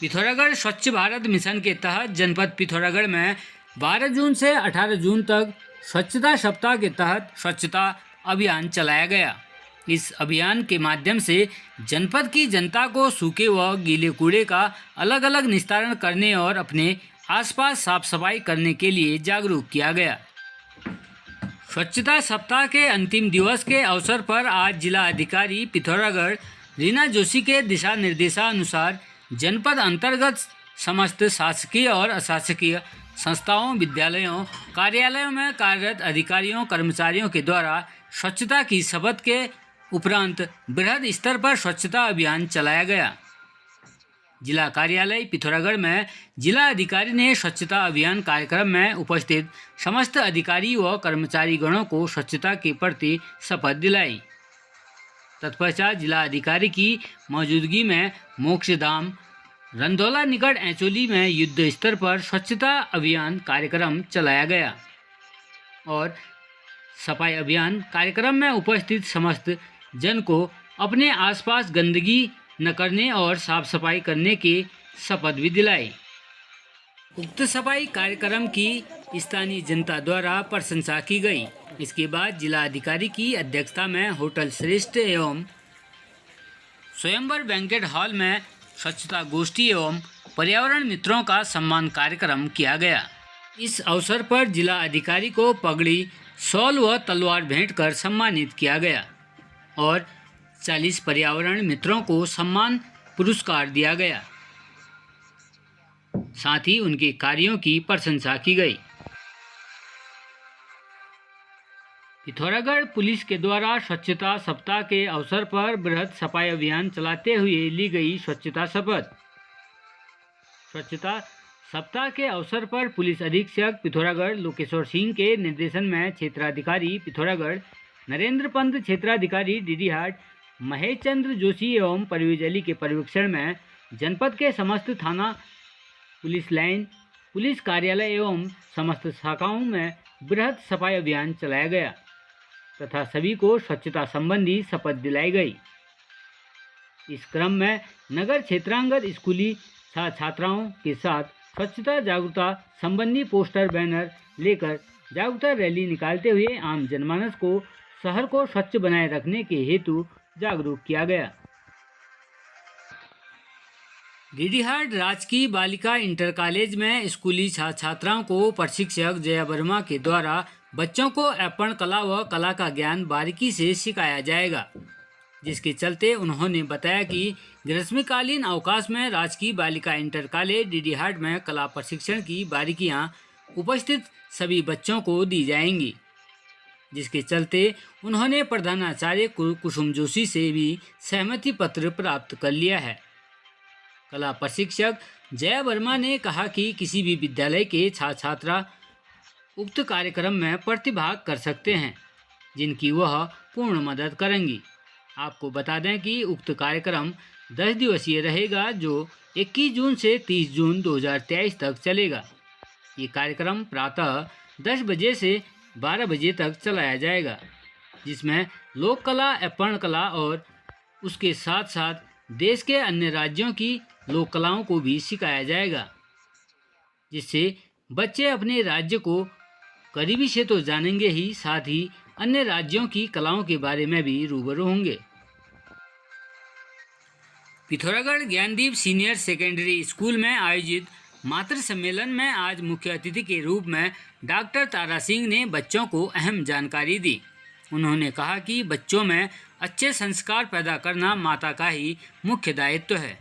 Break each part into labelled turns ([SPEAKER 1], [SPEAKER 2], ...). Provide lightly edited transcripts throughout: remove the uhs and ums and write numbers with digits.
[SPEAKER 1] पिथौरागढ़ स्वच्छ भारत मिशन के तहत जनपद पिथौरागढ़ में 12 जून से 18 जून तक स्वच्छता सप्ताह के तहत स्वच्छता अभियान चलाया गया। इस अभियान के माध्यम से जनपद की जनता को सूखे व गीले कूड़े का अलग अलग निस्तारण करने और अपने आसपास साफ सफाई करने के लिए जागरूक किया गया। स्वच्छता सप्ताह के अंतिम दिवस के अवसर पर आज जिला अधिकारी पिथौरागढ़ रीना जोशी के दिशा निर्देशानुसार जनपद अंतर्गत समस्त शासकीय और अशासकीय संस्थाओं, विद्यालयों, कार्यालयों में कार्यरत अधिकारियों, कर्मचारियों के द्वारा स्वच्छता की शपथ के उपरांत बृहद स्तर पर स्वच्छता अभियान चलाया गया। जिला कार्यालय पिथौरागढ़ में जिला अधिकारी ने स्वच्छता अभियान कार्यक्रम में उपस्थित समस्त अधिकारी व कर्मचारी गणों को स्वच्छता के प्रति शपथ दिलाई। तत्पश्चात जिला अधिकारी की मौजूदगी में मोक्षधाम रंधौला निकट ऐचोली में युद्ध स्तर पर स्वच्छता अभियान कार्यक्रम चलाया गया और सफाई अभियान कार्यक्रम में उपस्थित समस्त जन को अपने आसपास गंदगी न करने और साफ सफाई करने की शपथ भी दिलाई। उक्त सफाई कार्यक्रम की स्थानीय जनता द्वारा प्रशंसा की गई। इसके बाद जिला अधिकारी की अध्यक्षता में होटल श्रेष्ठ एवं स्वयंवर बैंकेट हॉल में स्वच्छता गोष्ठी एवं पर्यावरण मित्रों का सम्मान कार्यक्रम किया गया। इस अवसर पर जिला अधिकारी को पगड़ी, शॉल व तलवार भेंट कर सम्मानित किया गया और 40 पर्यावरण मित्रों को सम्मान पुरस्कार दिया गया। साथ ही उनके कार्यों की प्रशंसा की गई। पिथौरागढ़ पुलिस के द्वारा स्वच्छता सप्ताह के अवसर पर बृहद सफाई अभियान चलाते हुए ली गई स्वच्छता शपथ। स्वच्छता सप्ताह के अवसर पर पुलिस अधीक्षक पिथौरागढ़ लोकेश्वर सिंह के निर्देशन में क्षेत्राधिकारी पिथौरागढ़ नरेंद्र पंत, क्षेत्राधिकारी डीडीहाट महेश चंद्र जोशी एवं परवेज अली के पर्यवेक्षण में जनपद के समस्त थाना, पुलिस लाइन, पुलिस कार्यालय एवं समस्त शाखाओं में बृहद सफाई अभियान चलाया गया तथा सभी को स्वच्छता संबंधी शपथ दिलाई गई। इस क्रम में नगर क्षेत्रांगत स्कूली छात्र छात्राओं के साथ स्वच्छता जागरूकता संबंधी पोस्टर, बैनर लेकर जागरूकता रैली निकालते हुए आम जनमानस को शहर को स्वच्छ बनाए रखने के हेतु जागरूक किया गया। डीडीहाट राजकीय बालिका इंटर कॉलेज में स्कूली छात्र छात्राओं को प्रशिक्षक जया वर्मा के द्वारा बच्चों को अर्पण कला व कला का ज्ञान बारीकी से सिखाया जाएगा, जिसके चलते उन्होंने बताया कि ग्रीष्मकालीन अवकाश में राजकीय बालिका इंटर कॉलेज डीडीहाट में कला प्रशिक्षण की बारीकियां उपस्थित सभी बच्चों को दी जाएंगी, जिसके चलते उन्होंने प्रधानाचार्य कुसुम जोशी से भी सहमति पत्र प्राप्त कर लिया है। कला प्रशिक्षक जया वर्मा ने कहा कि किसी भी विद्यालय के छात्र छात्रा उक्त कार्यक्रम में प्रतिभाग कर सकते हैं, जिनकी वह पूर्ण मदद करेंगी। आपको बता दें कि उक्त कार्यक्रम 10 दिवसीय रहेगा, जो 21 जून से 30 जून 2023 तक चलेगा। ये कार्यक्रम प्रातः 10 बजे से 12 बजे तक चलाया जाएगा, जिसमें लोक कला, अर्पण कला और उसके साथ साथ देश के अन्य राज्यों की लोक कलाओं को भी सिखाया जाएगा, जिससे बच्चे अपने राज्य को करीबी से तो जानेंगे ही, साथ ही अन्य राज्यों की कलाओं के बारे में भी रूबरू होंगे। Pithoragarh Gyandeep senior secondary school में आयोजित मातृ सम्मेलन में आज मुख्य अतिथि के रूप में डॉक्टर तारा सिंह ने बच्चों को अहम जानकारी दी। उन्होंने कहा कि बच्चों में अच्छे संस्कार पैदा करना माता का ही मुख्य दायित्व है,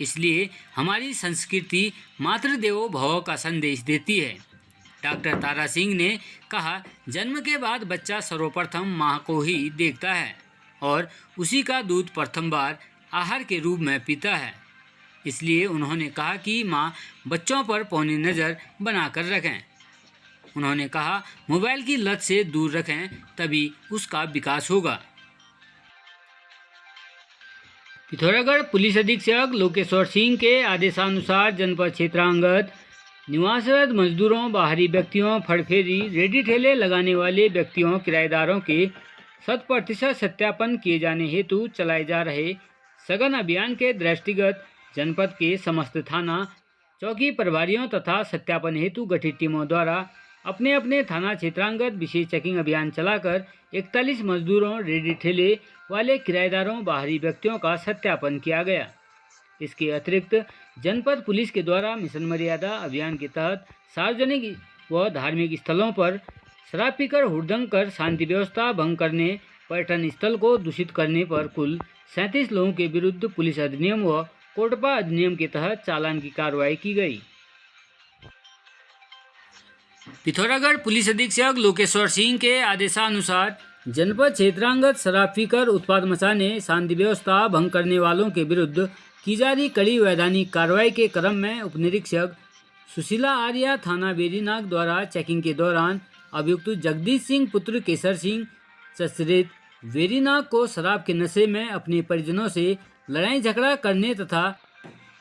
[SPEAKER 1] इसलिए हमारी संस्कृति मातृदेवो भव का संदेश देती है। डॉक्टर तारा सिंह ने कहा, जन्म के बाद बच्चा सर्वप्रथम माँ को ही देखता है और उसी का दूध प्रथम बार आहार के रूप में पीता है। इसलिए उन्होंने कहा कि माँ बच्चों पर पौनी नज़र बनाकर रखें। उन्होंने कहा, मोबाइल की लत से दूर रखें, तभी उसका विकास होगा। पिथौरागढ़ पुलिस अधीक्षक लोकेश्वर सिंह के आदेशानुसार जनपद क्षेत्रांगत निवासरत मजदूरों, बाहरी व्यक्तियों, फड़फेरी, रेडी ठेले लगाने वाले व्यक्तियों, किराएदारों के 100% सत्यापन किए जाने हेतु चलाए जा रहे सघन अभियान के दृष्टिगत जनपद के समस्त थाना चौकी प्रभारियों तथा सत्यापन हेतु गठित टीमों द्वारा अपने अपने थाना क्षेत्रांगत विशेष चेकिंग अभियान चलाकर 41 मजदूरों, रेडी ठेले वाले किराएदारों, बाहरी व्यक्तियों का सत्यापन किया गया। इसके अतिरिक्त जनपद पुलिस के द्वारा मिशन मर्यादा अभियान के तहत सार्वजनिक व धार्मिक स्थलों पर शराब पीकर हुड़दंग कर शांति व्यवस्था भंग करने, पर्यटन स्थल को दूषित करने पर कुल 37 लोगों के विरुद्ध पुलिस अधिनियम व कोटपा अधिनियम के तहत चालान की कार्रवाई की गई। पिथौरागढ़ पुलिस अधीक्षक लोकेश्वर सिंह के आदेशानुसार जनपद क्षेत्रांगत शराब पीकर उत्पाद मचाने, शांति व्यवस्था भंग करने वालों के विरुद्ध की जा रही कड़ी वैधानिक कार्रवाई के क्रम में उपनिरीक्षक सुशीला आर्या थाना वेरीनाग द्वारा चेकिंग के दौरान अभियुक्त जगदीश सिंह पुत्र केसर सिंह चरित वेरीनाग को शराब के नशे में अपने परिजनों से लड़ाई झगड़ा करने तथा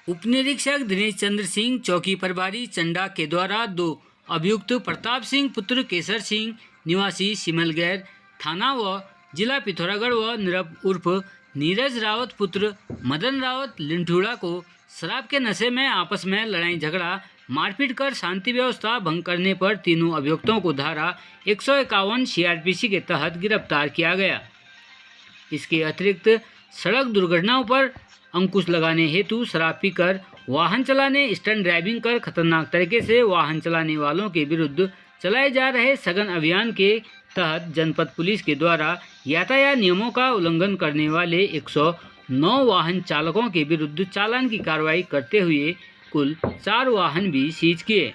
[SPEAKER 1] उपनिरीक्षक दिनेश चंद्र सिंह चौकी प्रभारी चंडा के द्वारा 2 अभियुक्त प्रताप सिंह पुत्र केसर सिंह निवासी सिमलगैर थाना व जिला पिथौरागढ़ व निरप उर्फ नीरज रावत पुत्र मदन रावत लिंठुड़ा को शराब के नशे में आपस में लड़ाई झगड़ा मारपीट कर शांति व्यवस्था भंग करने पर तीनों अभियुक्तों को धारा 151 सीआरपीसी के तहत गिरफ्तार किया गया। इसके अतिरिक्त सड़क दुर्घटनाओं पर अंकुश लगाने हेतु शराब पीकर वाहन चलाने, स्टंट ड्राइविंग कर खतरनाक तरीके से वाहन चलाने वालों के विरुद्ध चलाए जा रहे सघन अभियान के तहत जनपद पुलिस के द्वारा यातायात नियमों का उल्लंघन करने वाले 109 वाहन चालकों के विरुद्ध चालान की कार्रवाई करते हुए कुल 4 वाहन भी सीज किए।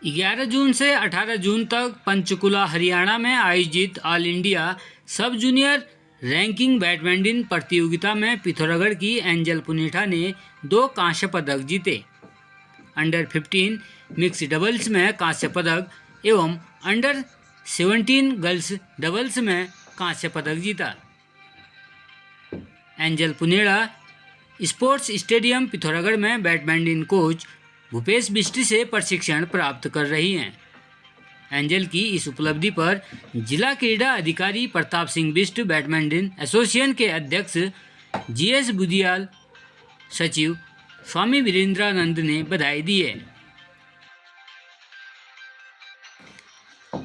[SPEAKER 1] 11 जून से 18 जून तक पंचकुला हरियाणा में आयोजित ऑल इंडिया सब जूनियर रैंकिंग बैडमिंटन प्रतियोगिता में पिथौरागढ़ की एंजल पुनेठा ने 2 कांस्य पदक जीते। अंडर 15 मिक्स डबल्स में कांस्य पदक एवं अंडर 17 गर्ल्स डबल्स में कांस्य पदक जीता। Angel Punetha sports stadium Pithoragarh में बैडमिंटन कोच भूपेश बिष्ट से प्रशिक्षण प्राप्त कर रही हैं। एंजल की इस उपलब्धि पर जिला क्रीड़ा अधिकारी प्रताप सिंह बिष्ट, बैडमिंटन एसोसिएशन के अध्यक्ष जीएस बुदियाल, सचिव स्वामी वीरेंद्रानंद ने बधाई दी है।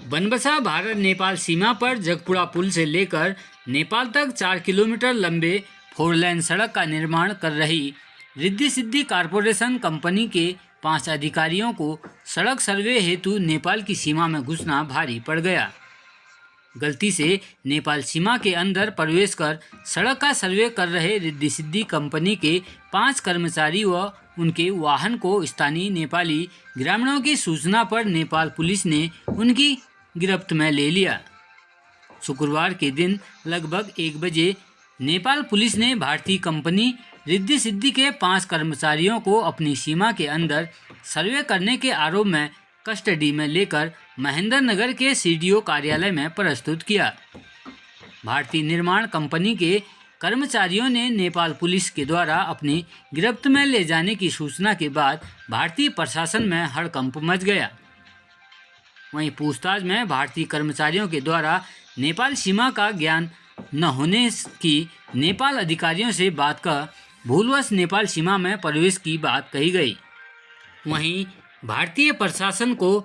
[SPEAKER 1] बनबसा भारत नेपाल सीमा पर जगपुरा पुल से लेकर नेपाल तक 4 किलोमीटर लंबे 4 लेन सड़क का निर्माण कर रही रिद्धि सिद्धि कारपोरेशन कंपनी के 5 अधिकारियों को सड़क सर्वे हेतु नेपाल की सीमा में घुसना भारी पड़ गया। गलती से नेपाल सीमा के अंदर प्रवेश कर सड़क का सर्वे कर रहे रिद्धि सिद्धि कंपनी के 5 कर्मचारी व उनके वाहन को स्थानीय नेपाली ग्रामीणों की सूचना पर नेपाल पुलिस ने उनकी गिरफ्त में ले लिया। शुक्रवार के दिन लगभग 1 बजे नेपाल पुलिस ने भारतीय कंपनी रिद्धि सिद्धि के 5 कर्मचारियों को अपनी सीमा के अंदर सर्वे करने के आरोप में कस्टडी में लेकर महेंद्र नगर के सीडीओ कार्यालय में प्रस्तुत किया। भारतीय निर्माण कंपनी के कर्मचारियों ने नेपाल पुलिस के द्वारा अपनी गिरफ्त में ले जाने की सूचना के बाद भारतीय प्रशासन में हड़कंप मच गया। वहीं पूछताछ में भारतीय कर्मचारियों के द्वारा नेपाल सीमा का ज्ञान न होने की नेपाल अधिकारियों से बात कर भूलवश नेपाल सीमा में प्रवेश की बात कही गई। वहीं भारतीय प्रशासन को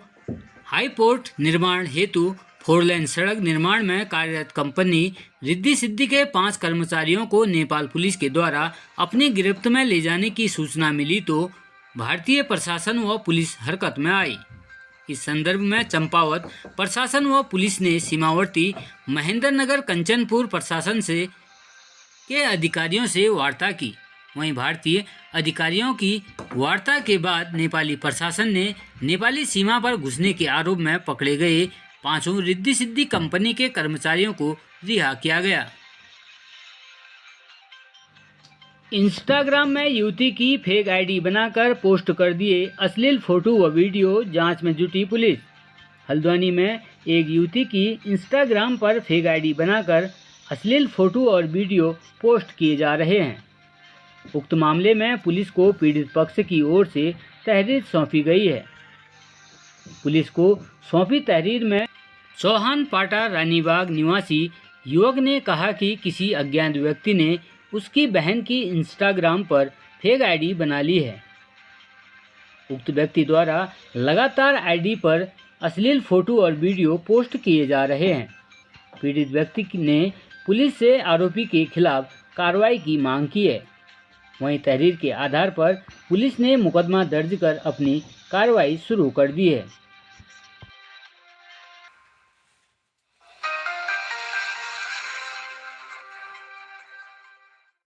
[SPEAKER 1] हाईपोर्ट निर्माण हेतु 4 लेन सड़क निर्माण में कार्यरत कंपनी रिद्धि सिद्धि के 5 कर्मचारियों को नेपाल पुलिस के द्वारा अपनी गिरफ्त में ले जाने की सूचना मिली तो भारतीय प्रशासन व पुलिस हरकत में आई। इस संदर्भ में चंपावत प्रशासन व पुलिस ने सीमावर्ती महेंद्र नगर कंचनपुर प्रशासन से के अधिकारियों से वार्ता की। वहीं भारतीय अधिकारियों की वार्ता के बाद नेपाली प्रशासन ने नेपाली सीमा पर घुसने के आरोप में पकड़े गए 5 रिद्धि सिद्धि कंपनी के कर्मचारियों को रिहा किया गया। इंस्टाग्राम में युवती की फेक आईडी बनाकर पोस्ट कर दिए अश्लील फोटो व वीडियो, जांच में जुटी पुलिस। हल्द्वानी में एक युवती की इंस्टाग्राम पर फेक आईडी बनाकर अश्लील फोटो और वीडियो पोस्ट किए जा रहे हैं। उक्त मामले में पुलिस को पीड़ित पक्ष की ओर से तहरीर सौंपी गई है। पुलिस को सौंपी तहरीर में चौहान पाटा रानीबाग निवासी युवक ने कहा कि किसी अज्ञात व्यक्ति ने उसकी बहन की इंस्टाग्राम पर फेक आईडी बना ली है। उक्त व्यक्ति द्वारा लगातार आईडी पर अश्लील फोटो और वीडियो पोस्ट किए जा रहे हैं। पीड़ित व्यक्ति ने पुलिस से आरोपी के खिलाफ कार्रवाई की मांग की है। वहीं तहरीर के आधार पर पुलिस ने मुकदमा दर्ज कर अपनी कार्रवाई शुरू कर दी है।